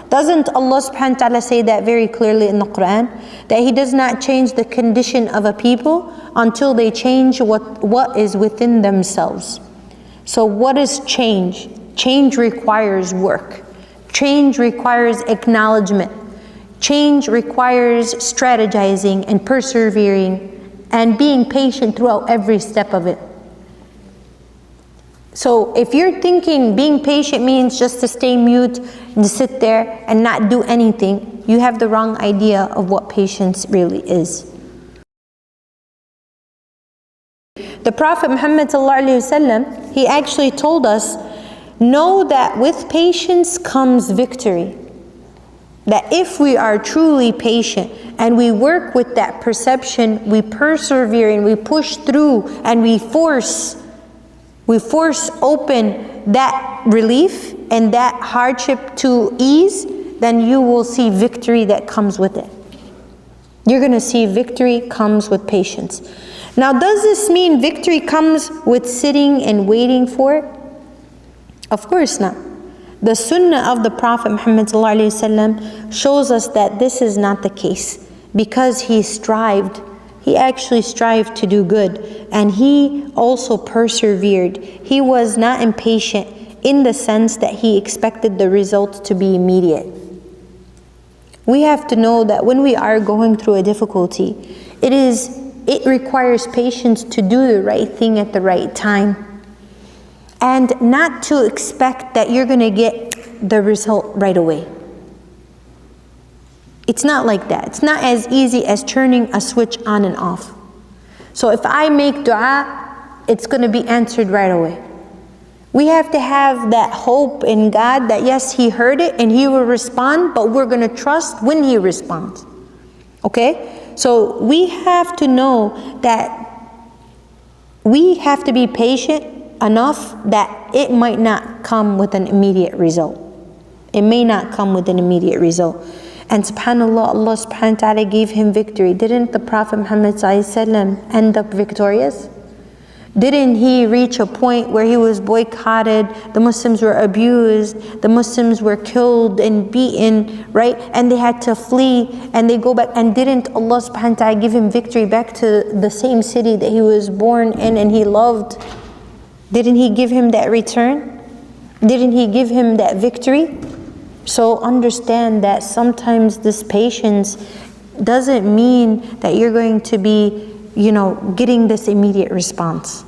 Doesn't Allah subhanahu wa ta'ala say that very clearly in the Quran? That He does not change the condition of a people until they change what is within themselves. So what is change? Change requires work. Change requires acknowledgement. Change requires strategizing and persevering and being patient throughout every step of it. So if you're thinking being patient means just to stay mute and to sit there and not do anything, you have the wrong idea of what patience really is. The Prophet Muhammad ﷺ, he actually told us, know that with patience comes victory. That if we are truly patient and we work with that perception, we persevere and we push through and we force open that relief and that hardship to ease, then you will see victory that comes with it. You're going to see victory comes with patience. Now, does this mean victory comes with sitting and waiting for it? Of course not. The sunnah of the Prophet Muhammad ﷺ shows us that this is not the case, because he actually strived to do good, and he also persevered. He was not impatient in the sense that he expected the result to be immediate. We have to know that when we are going through a difficulty, it requires patience to do the right thing at the right time, and not to expect that you're going to get the result right away. It's not like that. It's not as easy as turning a switch on and off. So if I make dua, it's going to be answered right away. We have to have that hope in God that yes, He heard it and He will respond, but we're going to trust when He responds. Okay? So we have to know that we have to be patient enough that it might not come with an immediate result. It may not come with an immediate result. And subhanAllah, Allah subhanahu wa ta'ala gave him victory. Didn't the Prophet Muhammad ﷺ end up victorious? Didn't he reach a point where he was boycotted, the Muslims were abused, the Muslims were killed and beaten, right? And they had to flee and they go back. And didn't Allah subhanahu wa ta'ala give him victory back to the same city that he was born in and he loved? Didn't He give him that return? Didn't He give him that victory? So understand that sometimes this patience doesn't mean that you're going to be, getting this immediate response.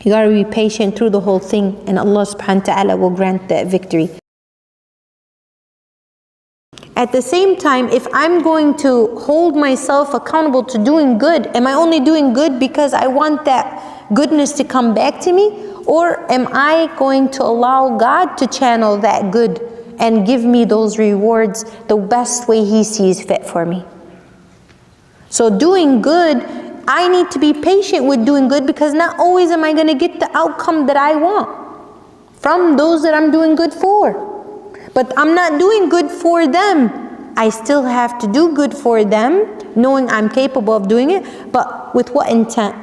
You got to be patient through the whole thing, and Allah subhanahu wa ta'ala will grant that victory. At the same time, if I'm going to hold myself accountable to doing good, am I only doing good because I want that goodness to come back to me? Or am I going to allow God to channel that good and give me those rewards the best way He sees fit for me? So doing good, I need to be patient with doing good, because not always am I going to get the outcome that I want from those that I'm doing good for. But I'm not doing good for them. I still have to do good for them, knowing I'm capable of doing it, but with what intent?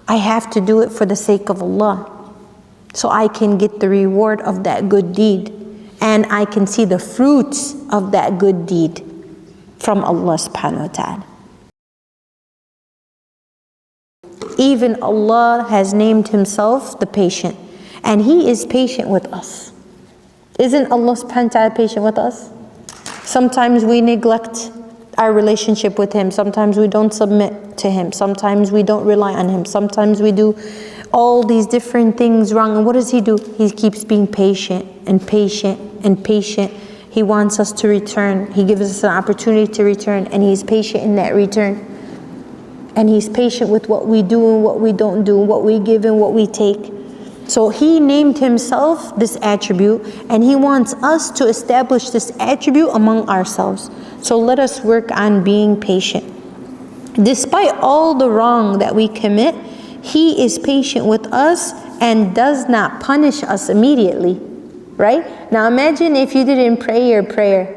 I have to do it for the sake of Allah, so I can get the reward of that good deed, and I can see the fruits of that good deed from Allah subhanahu wa ta'ala. Even Allah has named Himself the patient, and He is patient with us. Isn't Allah subhanahu wa ta'ala patient with us? Sometimes we neglect our relationship with Him. Sometimes we don't submit to Him. Sometimes we don't rely on Him. Sometimes we do all these different things wrong. And what does He do? He keeps being patient and patient and patient. He wants us to return. He gives us an opportunity to return, and He's patient in that return. And He's patient with what we do and what we don't do, what we give and what we take. So He named Himself this attribute, and He wants us to establish this attribute among ourselves. So let us work on being patient. Despite all the wrong that we commit, He is patient with us and does not punish us immediately. Right? Now imagine if you didn't pray your prayer.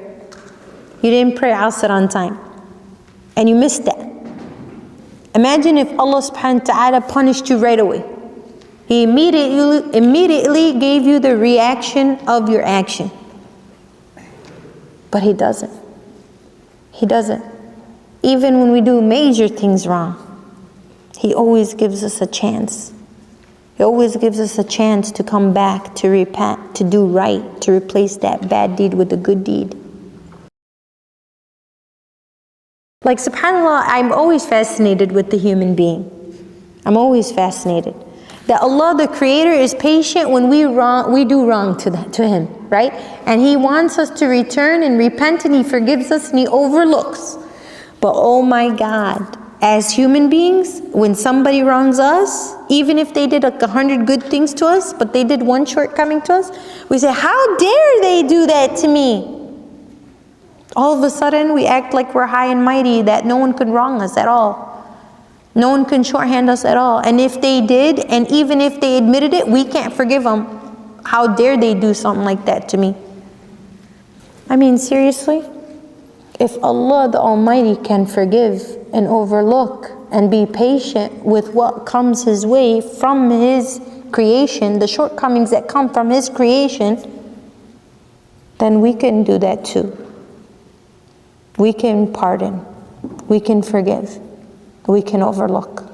You didn't pray Asr on time, and you missed that. Imagine if Allah subhanahu wa ta'ala punished you right away. He immediately gave you the reaction of your action. But He doesn't. He doesn't. Even when we do major things wrong, He always gives us a chance. He always gives us a chance to come back, to repent, to do right, to replace that bad deed with a good deed. Like, subhanAllah, I'm always fascinated with the human being. I'm always fascinated. That Allah, the Creator, is patient when we do wrong to Him, right? And He wants us to return and repent, and He forgives us and He overlooks. But oh my God, as human beings, when somebody wrongs us, even if they did like 100 good things to us, but they did one shortcoming to us, we say, how dare they do that to me? All of a sudden, we act like we're high and mighty, that no one could wrong us at all. No one can shorthand us at all. And if they did, and even if they admitted it, we can't forgive them. How dare they do something like that to me? I mean, seriously? If Allah the Almighty can forgive and overlook and be patient with what comes His way from His creation, the shortcomings that come from His creation, then we can do that too. We can pardon. We can forgive. We can overlook.